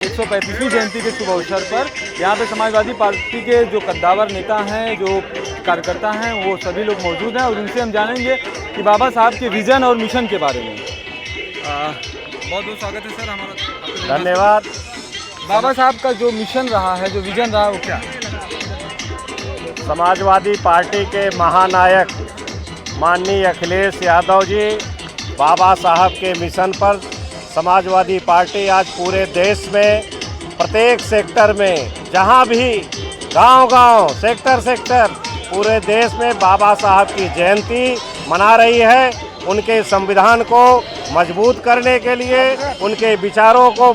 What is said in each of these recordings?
135वीं जयंती के शुभ अवसर पर यहाँ पे समाजवादी पार्टी के जो कद्दावर नेता हैं, जो कार्यकर्ता हैं, वो सभी लोग मौजूद हैं और उनसे हम जानेंगे कि बाबा साहब के विजन और मिशन के बारे में। बहुत बहुत स्वागत है सर हमारा। धन्यवाद। बाबा साहब का जो मिशन रहा है, जो विजन रहा, वो क्या है? समाजवादी पार्टी के महानायक माननीय अखिलेश यादव जी, बाबा साहब के मिशन पर समाजवादी पार्टी आज पूरे देश में प्रत्येक सेक्टर में, जहां भी गांव-गांव, सेक्टर पूरे देश में बाबा साहब की जयंती मना रही है। उनके संविधान को मजबूत करने के लिए, उनके विचारों को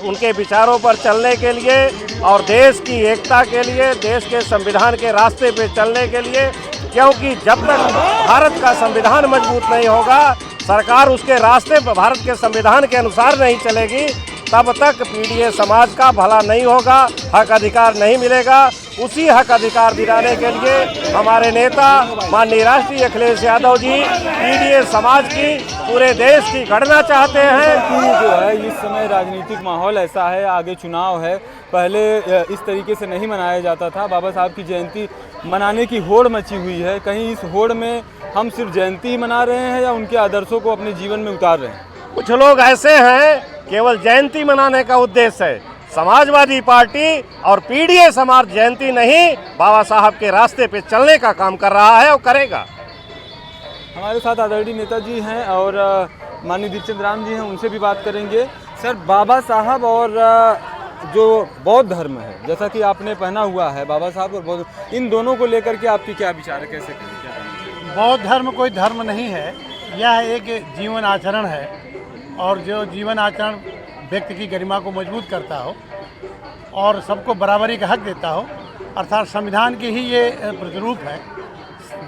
उनके विचारों पर चलने के लिए और देश की एकता के लिए, देश के संविधान के रास्ते पे चलने के लिए, क्योंकि जब तक भारत का संविधान मजबूत नहीं होगा, सरकार उसके रास्ते पर भारत के संविधान के अनुसार नहीं चलेगी, तब तक पीडीए समाज का भला नहीं होगा, हक अधिकार नहीं मिलेगा। उसी हक अधिकार दिलाने के लिए हमारे नेता माननीय राष्ट्रीय अखिलेश यादव जी पीडीए समाज की, पूरे देश की गणना चाहते हैं। जो है इस समय राजनीतिक माहौल ऐसा है, आगे चुनाव है, पहले इस तरीके से नहीं मनाया जाता था। बाबा साहब की जयंती मनाने की होड़ मची हुई है। कहीं इस होड़ में हम सिर्फ जयंती ही मना रहे हैं या उनके आदर्शों को अपने जीवन में उतार रहे हैं? कुछ लोग ऐसे हैं केवल जयंती मनाने का उद्देश्य है। समाजवादी पार्टी और पीडीए समाज जयंती नहीं, बाबा साहब के रास्ते पे चलने का काम कर रहा है और करेगा। हमारे साथ आदरणीय नेताजी हैं और माननीय दीपचंद राम जी हैं, उनसे भी बात करेंगे। सर, बाबा साहब और जो बौद्ध धर्म है, जैसा कि आपने पहना हुआ है, बाबा साहब और बौद्ध, इन दोनों को लेकर के आपकी क्या विचार है, कैसे करें, क्या करें? बौद्ध धर्म कोई धर्म नहीं है, यह एक जीवन आचरण है और जो जीवन आचरण व्यक्ति की गरिमा को मजबूत करता हो और सबको बराबरी का हक देता हो, अर्थात संविधान की ही ये प्रतिरूप है।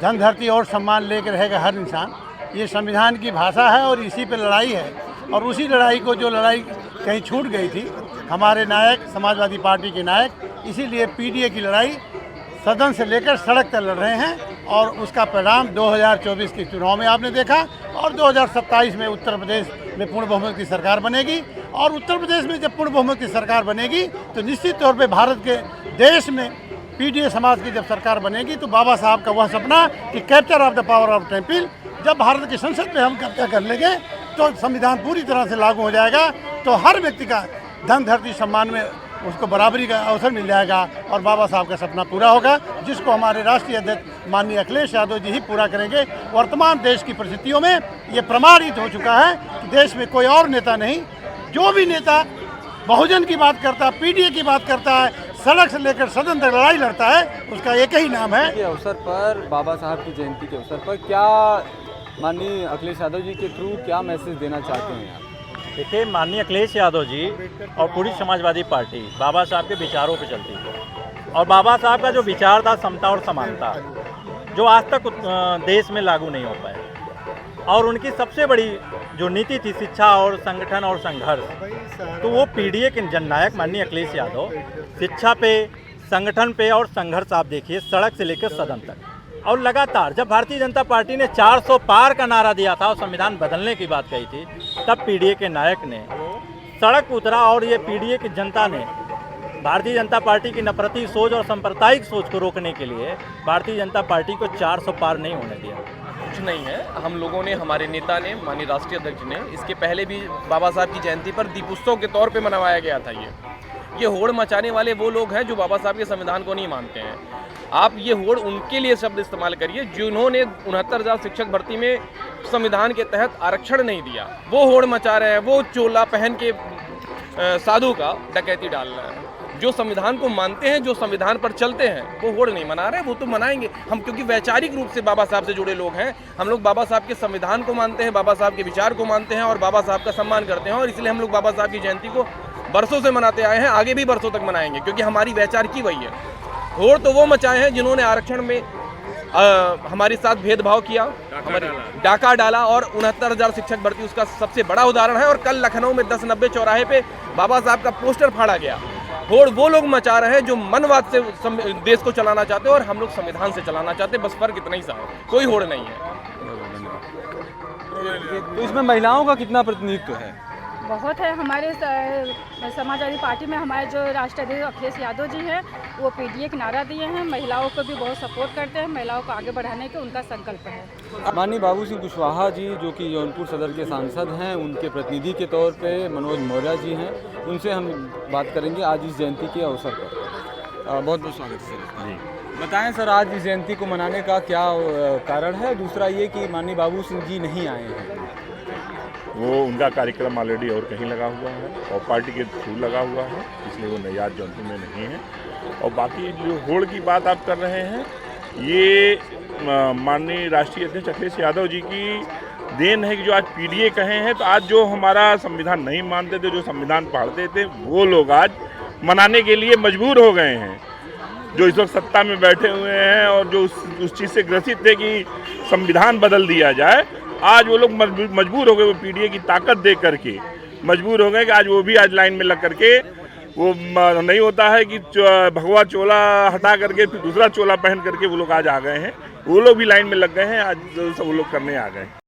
धन धरती और सम्मान लेकर रहेगा हर इंसान, ये संविधान की भाषा है और इसी पे लड़ाई है। और उसी लड़ाई को, जो लड़ाई कहीं छूट गई थी, हमारे नायक समाजवादी पार्टी के नायक, इसीलिए पीडीए की लड़ाई सदन से लेकर सड़क तक लड़ रहे हैं और उसका परिणाम 2024 के चुनाव में आपने देखा और 2027 में उत्तर प्रदेश में पूर्ण बहुमत की सरकार बनेगी। और उत्तर प्रदेश में जब पूर्ण बहुमत की सरकार बनेगी तो निश्चित तौर पे भारत के देश में पीडीए समाज की जब सरकार बनेगी तो बाबा साहब का वह सपना कि capture of the power of temple, जब भारत की संसद में हम कब्जा कर लेंगे तो संविधान पूरी तरह से लागू हो जाएगा, तो हर व्यक्ति का धन धरती सम्मान में उसको बराबरी का अवसर मिल जाएगा और बाबा साहब का सपना पूरा होगा, जिसको हमारे राष्ट्रीय अध्यक्ष माननीय अखिलेश यादव जी ही पूरा करेंगे। वर्तमान देश की परिस्थितियों में ये प्रमाणित हो चुका है कि देश में कोई और नेता नहीं, जो भी नेता बहुजन की बात करता है, पीडीए की बात करता है, सड़क से लेकर सदन तक लड़ाई लड़ता है, उसका एक ही नाम है। के अवसर पर, बाबा साहब की जयंती के अवसर पर क्या माननीय अखिलेश यादव जी के थ्रू क्या मैसेज देना चाहते हैं आप? देखिए, माननीय अखिलेश यादव जी और पूरी समाजवादी पार्टी बाबा साहब के विचारों पे चलती है और बाबा साहब का जो विचार था समता और समानता, जो आज तक देश में लागू नहीं हो पाए, और उनकी सबसे बड़ी जो नीति थी शिक्षा और संगठन और संघर्ष, तो वो पीडीए के जननायक माननीय अखिलेश यादव शिक्षा पे, संगठन पे और संघर्ष आप देखिए सड़क से लेकर सदन तक। और लगातार जब भारतीय जनता पार्टी ने 400 पार का नारा दिया था और संविधान बदलने की बात कही थी, तब पीडीए के नायक ने सड़क उतरा और ये पीडीए की जनता ने भारतीय जनता पार्टी की नफरती सोच और सांप्रदायिक सोच को रोकने के लिए भारतीय जनता पार्टी को 400 पार नहीं होने दिया। कुछ नहीं है, हम लोगों ने, हमारे नेता ने, माननीय राष्ट्रीय अध्यक्ष ने, इसके पहले भी बाबा साहब की जयंती पर दीप उत्सव के तौर पे मनाया गया था। ये होड़ मचाने वाले वो लोग हैं जो बाबा साहब के संविधान को नहीं मानते हैं। आप ये होड़ उनके लिए शब्द इस्तेमाल करिए जिन्होंने 69,000 शिक्षक भर्ती में संविधान के तहत आरक्षण नहीं दिया। वो होड़ मचा रहे हैं, वो चोला पहन के साधु का डकैती डाल रहे हैं। जो संविधान को मानते हैं, जो संविधान पर चलते हैं, वो होड़ नहीं मना रहे, वो तो मनाएंगे हम, क्योंकि वैचारिक रूप से बाबा साहब से जुड़े लोग हैं। हम लोग बाबा साहब के संविधान को मानते हैं, बाबा साहब के विचार को मानते हैं और बाबा साहब का सम्मान करते हैं, और इसलिए हम लोग बाबा साहब की जयंती को बरसों से मनाते आए हैं, आगे भी बरसों तक मनाएंगे, क्योंकि हमारी वैचार की वही है। होड़ तो वो मचाए हैं जिन्होंने आरक्षण में हमारे साथ भेदभाव किया, हमारे डाका डाला, और 69,000 शिक्षक भर्ती उसका सबसे बड़ा उदाहरण है। और कल लखनऊ में 1090 चौराहे पे बाबा साहब का पोस्टर फाड़ा गया। होड़ वो लोग मचा रहे हैं जो मनवाद से देश को चलाना चाहते हैं और हम लोग संविधान से चलाना चाहते हैं, बस फर्क इतना ही सा है, कोई होड़ नहीं है। तो इसमें महिलाओं का कितना प्रतिनिधित्व है? बहुत है। हमारे समाजवादी पार्टी में हमारे जो राष्ट्रीय अध्यक्ष अखिलेश यादव जी हैं, वो पीडीए का नारा दिए हैं। महिलाओं को भी बहुत सपोर्ट करते हैं, महिलाओं को आगे बढ़ाने के उनका संकल्प है। माननीय बाबू सिंह कुशवाहा जी जो कि जौनपुर सदर के सांसद हैं, उनके प्रतिनिधि के तौर पे मनोज मौर्य जी हैं, उनसे हम बात करेंगे आज इस जयंती के अवसर पर। बहुत बहुत स्वागत है सर। जी बताएं सर, आज इस जयंती को मनाने का क्या कारण है? दूसरा ये कि माननीय बाबू सिंह जी नहीं आए हैं। वो उनका कार्यक्रम ऑलरेडी और कहीं लगा हुआ है और पार्टी के थ्रू लगा हुआ है, इसलिए वो नैयाद जौनपुर में नहीं है। और बाकी जो होड़ की बात आप कर रहे हैं, ये माननीय राष्ट्रीय अध्यक्ष अखिलेश यादव जी की देन है कि जो आज पीडीए कहे हैं, तो आज जो हमारा संविधान नहीं मानते थे, जो संविधान पढ़ते थे, वो लोग आज मनाने के लिए मजबूर हो गए हैं। जो इस वक्त सत्ता में बैठे हुए हैं और जो उस चीज़ से ग्रसित थे कि संविधान बदल दिया जाए, आज वो लोग मजबूर हो गए, वो पीडीए की ताकत देख करके मजबूर हो गए कि आज वो भी आज लाइन में लग करके, वो नहीं होता है कि भगवा चोला हटा करके फिर दूसरा चोला पहन करके वो लोग आज आ गए हैं, वो लोग भी लाइन में लग गए हैं, आज सब वो लोग करने आ गए हैं।